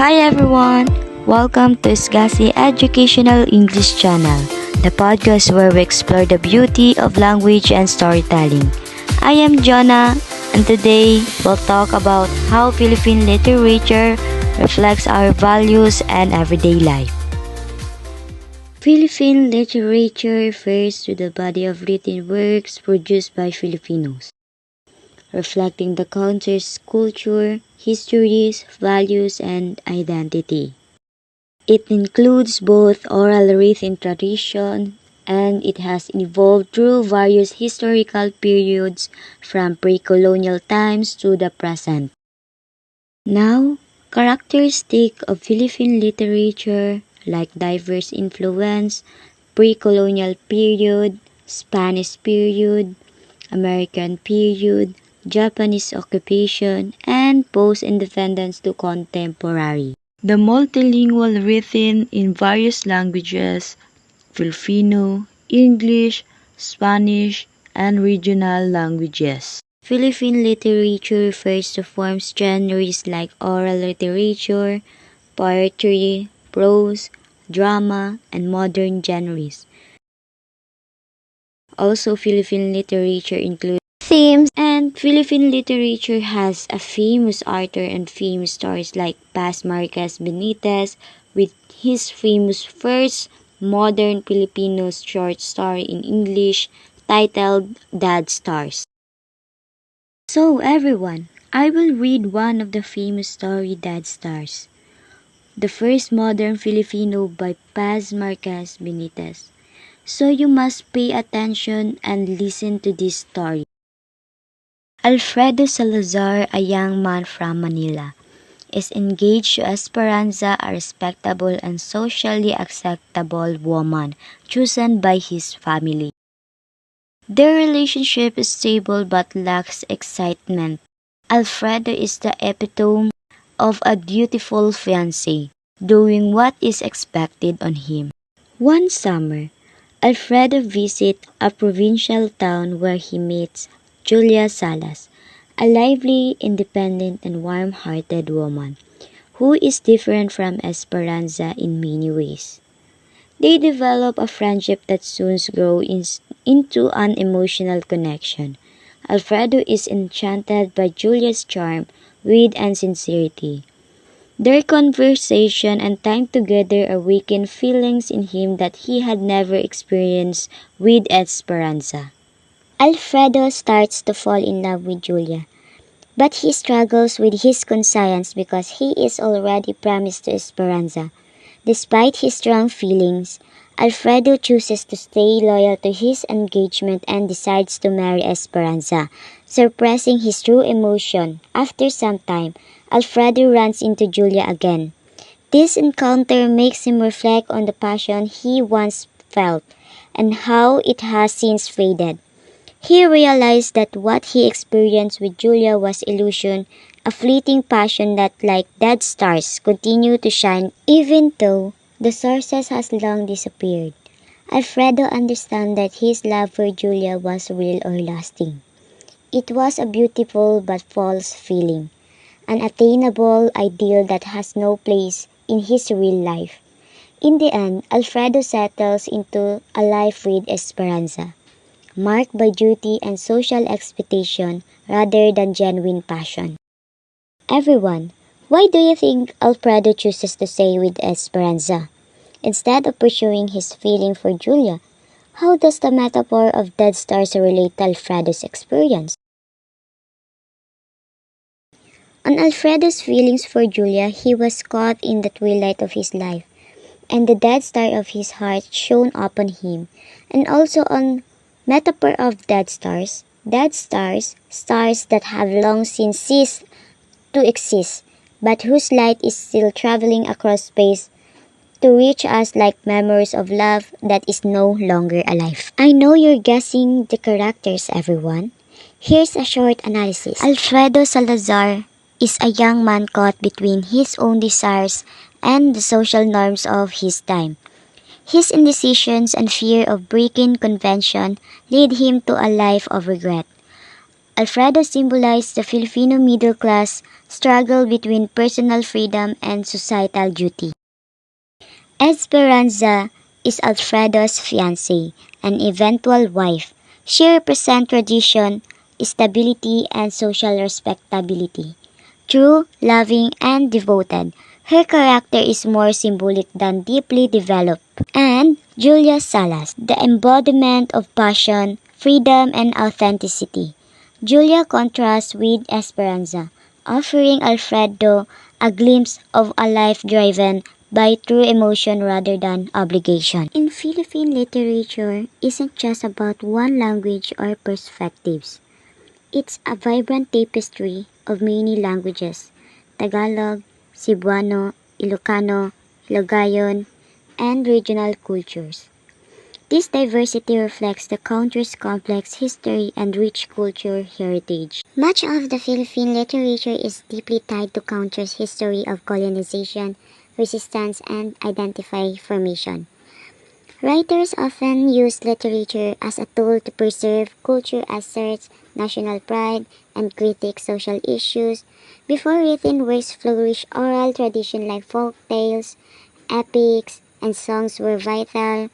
Hi everyone! Welcome to Isgasi Educational English Channel, the podcast where we explore the beauty of language and storytelling. I am Jonah, and today we'll talk about how Philippine literature reflects our values and everyday life. Philippine literature refers to the body of written works produced by Filipinos, reflecting the country's culture, histories, values, and identity. It includes both oral written tradition and it has evolved through various historical periods from pre-colonial times to the present. Now, characteristic of Philippine literature like diverse influence, pre-colonial period, Spanish period, American period, Japanese occupation, and post-independence to contemporary. The multilingual written in various languages, Filipino, English, Spanish, and regional languages. Philippine literature refers to forms genres like oral literature, poetry, prose, drama, and modern genres. Also, Philippine literature includes themes, and Philippine literature has a famous author and famous stories like Paz Marquez Benitez with his famous first modern Filipino short story in English titled Dead Stars. So everyone, I will read one of the famous story Dead Stars, the first modern Filipino by Paz Marquez Benitez. So you must pay attention and listen to this story. Alfredo Salazar, a young man from Manila, is engaged to Esperanza, a respectable and socially acceptable woman chosen by his family. Their relationship is stable but lacks excitement. Alfredo is the epitome of a dutiful fiancé, doing what is expected on him. One summer, Alfredo visits a provincial town where he meets Julia Salas, a lively, independent, and warm-hearted woman who is different from Esperanza in many ways. They develop a friendship that soon grows into an emotional connection. Alfredo is enchanted by Julia's charm, wit, and sincerity. Their conversation and time together awaken feelings in him that he had never experienced with Esperanza. Alfredo starts to fall in love with Julia, but he struggles with his conscience because he is already promised to Esperanza. Despite his strong feelings, Alfredo chooses to stay loyal to his engagement and decides to marry Esperanza, suppressing his true emotion. After some time, Alfredo runs into Julia again. This encounter makes him reflect on the passion he once felt and how it has since faded. He realized that what he experienced with Julia was illusion, a fleeting passion that, like dead stars, continue to shine even though the sources has long disappeared. Alfredo understands that his love for Julia was real or lasting. It was a beautiful but false feeling, an attainable ideal that has no place in his real life. In the end, Alfredo settles into a life with Esperanza, marked by duty and social expectation rather than genuine passion. Everyone, why do you think Alfredo chooses to stay with Esperanza instead of pursuing his feeling for Julia? How does the metaphor of dead stars relate to Alfredo's experience? On Alfredo's feelings for Julia, he was caught in the twilight of his life, and the dead star of his heart shone upon him, and also on metaphor of dead stars, stars that have long since ceased to exist, but whose light is still traveling across space to reach us like memories of love that is no longer alive. I know you're guessing the characters, everyone. Here's a short analysis. Alfredo Salazar is a young man caught between his own desires and the social norms of his time. His indecisions and fear of breaking convention lead him to a life of regret. Alfredo symbolized the Filipino middle class struggle between personal freedom and societal duty. Esperanza is Alfredo's fiancée, an eventual wife. She represents tradition, stability, and social respectability. True, loving, and devoted, her character is more symbolic than deeply developed. And Julia Salas, the embodiment of passion, freedom, and authenticity. Julia contrasts with Esperanza, offering Alfredo a glimpse of a life driven by true emotion rather than obligation. In Philippine literature, isn't just about one language or perspectives. It's a vibrant tapestry of many languages: Tagalog, Cebuano, Ilocano, Hiligaynon, and regional cultures. This diversity reflects the country's complex history and rich cultural heritage. Much of the Philippine literature is deeply tied to country's history of colonization, resistance, and identity formation. Writers often use literature as a tool to preserve culture, assert national pride, and critique social issues. Before written works flourished, oral tradition like folk tales, epics, and songs were vital.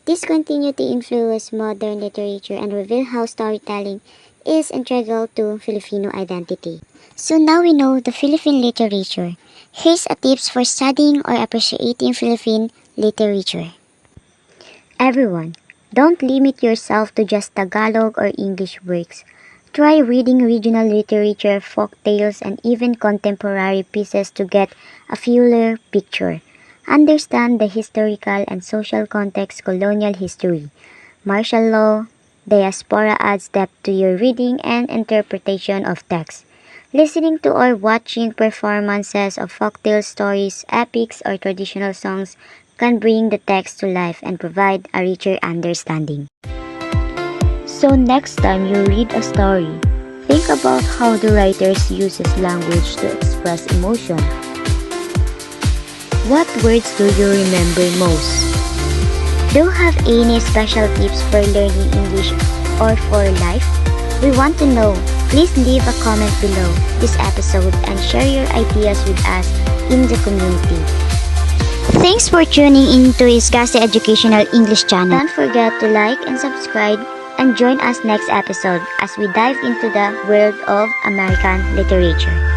This continued to influence modern literature and reveal how storytelling is integral to Filipino identity. So now we know the Philippine literature. Here's a tips for studying or appreciating Philippine literature. Everyone, don't limit yourself to just Tagalog or English works. Try reading regional literature, folk tales, and even contemporary pieces to get a fuller picture. Understand the historical and social context, colonial history, martial law, diaspora adds depth to your reading and interpretation of text. Listening to or watching performances of folktale stories, epics, or traditional songs can bring the text to life and provide a richer understanding. So next time you read a story, think about how the writers uses language to express emotion. What words do you remember most? Do you have any special tips for learning English or for life? We want to know. Please leave a comment below this episode and share your ideas with us in the community. Thanks for tuning in to Isgase Educational English Channel. Don't forget to like and subscribe and join us next episode as we dive into the world of American literature.